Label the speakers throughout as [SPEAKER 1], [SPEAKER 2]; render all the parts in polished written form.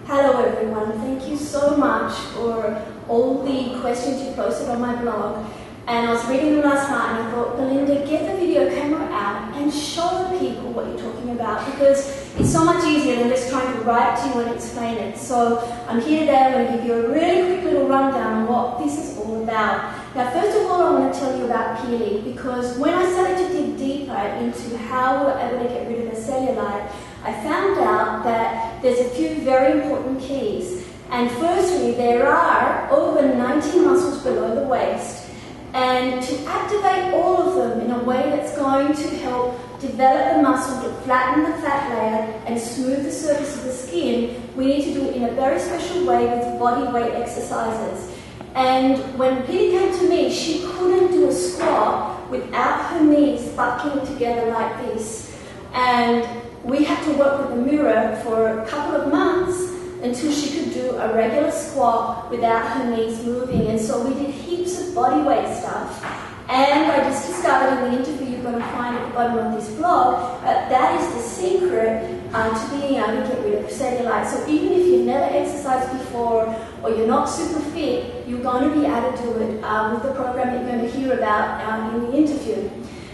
[SPEAKER 1] Hello everyone, thank you so much for all the questions you posted on my blog. And I was reading them last night and I thought, Belinda, get the video camera out and show people what you're talking about, because it's so much easier than just trying to write to you and explain it. So I'm here today, I'm going to give you a really quick little rundown on what this is all about. Now first of all, I want to tell you about peeling, because when I started to dig deeper into how we're able to get rid of the cellulite, I found out that there's a few very important keys. And firstly, there are over 90 muscles below the waist. And to activate all of them in a way that's going to help develop the muscle, to flatten the fat layer and smooth the surface of the skin, we need to do it in a very special way with body weight exercises. And when Pete came to me, she couldn't do a squat without her knees buckling together like this. And we had to work with the mirror for a couple of months until she could do a regular squat without her knees moving. And so we did heaps of body weight stuff. And I just discovered in the interview you're going to find at the bottom of this blog, that is the secret to being able to get rid of cellulite. So even if you've never exercised before or you're not super fit, you're going to be able to do it with the program that you're going to hear about in the interview.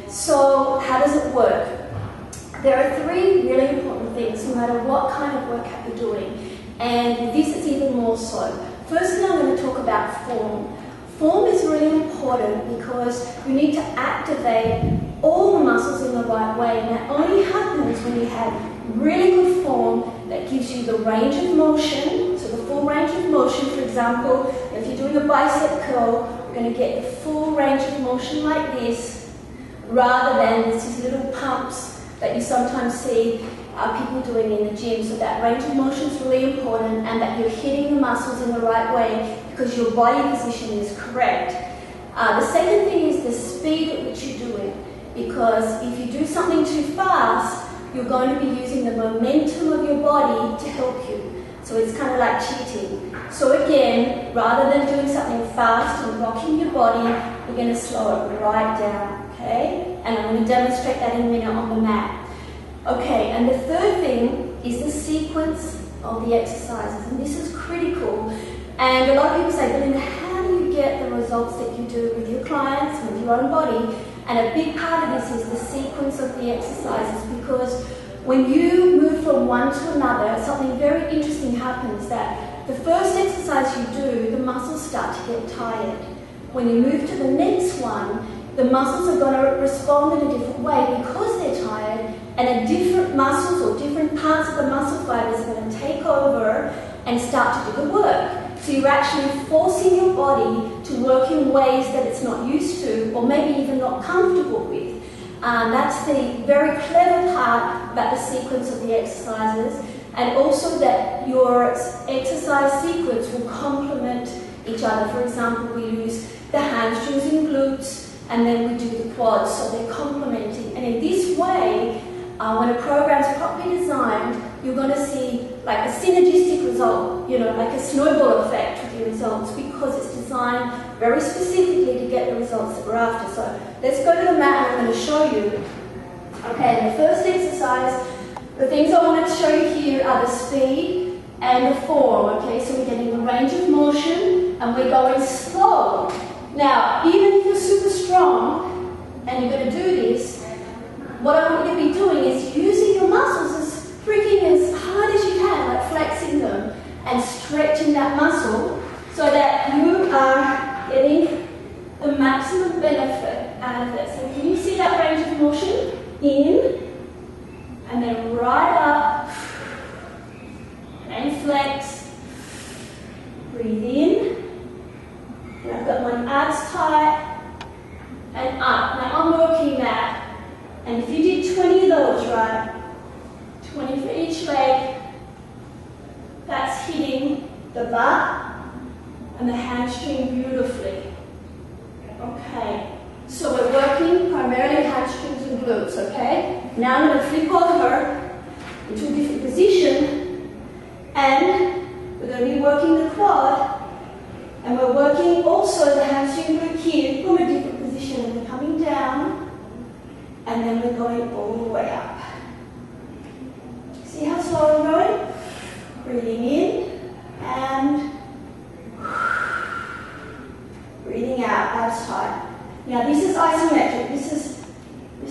[SPEAKER 1] So how does it work? There are three really important things, no matter what kind of workout you're doing. And this is even more so. Firstly, I'm going to talk about form. Form is really important because you need to activate all the muscles in the right way. And that only happens when you have really good form that gives you the range of motion. So the full range of motion, for example, if you're doing a bicep curl, you're going to get the full range of motion like this, rather than these little pumps that you sometimes see people doing in the gym. So that range of motion is really important, and that you're hitting the muscles in the right way because your body position is correct. The second thing is the speed at which you do it, because if you do something too fast, you're going to be using the momentum of your body to help you. So it's kind of like cheating. So again, rather than doing something fast and rocking your body, we're going to slow it right down, okay? And I'm going to demonstrate that in a minute on the mat. Okay, and the third thing is the sequence of the exercises, and this is critical. And a lot of people say, Belinda, how do you get the results that you do with your clients, with your own body? And a big part of this is the sequence of the exercises, because when you move from one to another, something very interesting happens, that the first exercise you do, the muscles start to get tired. When you move to the next one, the muscles are going to respond in a different way because they're tired, and different muscles or different parts of the muscle fibers are going to take over and start to do the work. So you're actually forcing your body to work in ways that it's not used to, or maybe even not comfortable with. That's the very clever part about the sequence of the exercises, and also that your exercise sequence will complement each other. For example, we use the hamstrings and glutes, and then we do the quads, so they're complementing. And in this way, when a program's properly designed, you're going to see like a synergistic result, like a snowball effect with your results, because it's designed very specifically to get the results that we're after. So let's go to the mat and I'm going to show you. Okay, the first exercise, the things I wanted to show you here are the speed and the form. Okay, so we're getting the range of motion and we're going slow. Now, even if you're super strong and you're going to do this, what I want you to be doing is using your muscles as freaking as hard as you can, like flexing them and stretching that muscle so that you are getting the maximum benefit out of it. So can you see that range of motion? In, and then right up, and flex, breathe in, and I've got my abs tight, and up. Now I'm working that. And if you did 20 of those, right, 20 for each leg, that's hitting the butt and the hamstring beautifully. Okay, so we're working primarily hamstrings and glutes, okay? Now I'm going to flip over into a different position, and we're going to be working the quad, and we're working also the hamstring glute here from a different position, and we're coming down, and then we're going all the way up. See how slow I'm going? Breathing in and breathing out, abs tight. Now this is isometric. This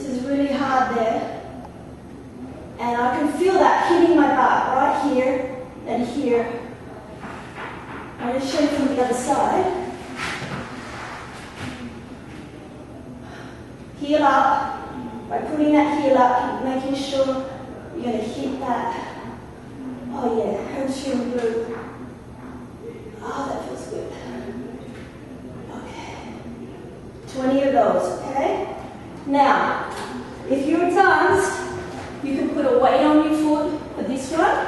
[SPEAKER 1] is really hard there. And I can feel that hitting my butt right here and here. I'm going to show you from the other side. Heel up. By putting that heel up, making sure you're going to hit that. Oh yeah, hamstring glute. Oh, that feels good. Okay. 20 of those, okay? Now, if you're advanced, you can put a weight on your foot for this one,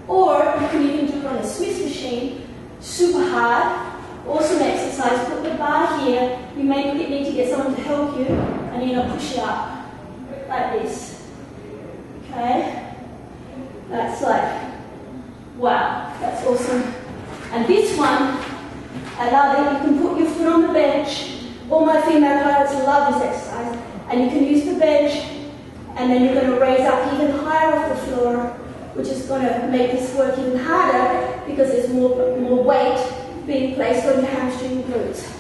[SPEAKER 1] or you can even do it on a Swiss machine, super hard. Awesome exercise. Put the bar here. You may need to get someone to help you, and you're going to push it up like this. Okay? That's like, wow, that's awesome. And this one, I love it. You can put your foot on the bench. All my female clients love this exercise. And you can use the bench, and then you're going to raise up even higher off the floor, which is going to make this work even harder because there's more weight being placed on your hamstring glutes.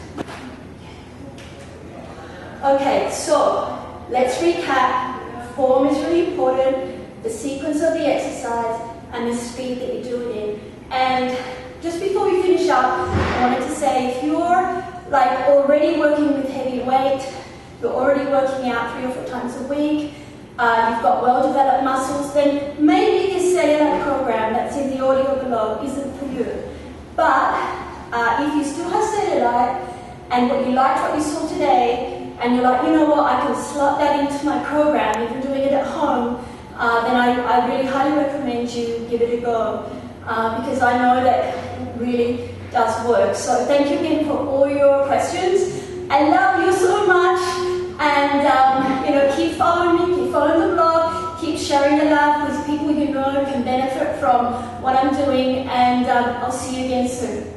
[SPEAKER 1] Okay, so let's recap. Form is really important, the sequence of the exercise, and the speed that you do it in. And just before we finish up, I wanted to say, if you're like already working with heavy weight, you're already working out 3 or 4 times a week, you've got well-developed muscles, then maybe this Cellulite program that's in the audio below isn't for you. But if you still have Cellulite, and what you liked what you saw today, and you're like, you know what, I can slot that into my program, even doing it at home, then I really highly recommend you give it a go, because I know that it really does work. So thank you again for all your questions. I love you so much, and keep following me, keep following the blog, keep sharing the love with people you know can benefit from what I'm doing, and I'll see you again soon.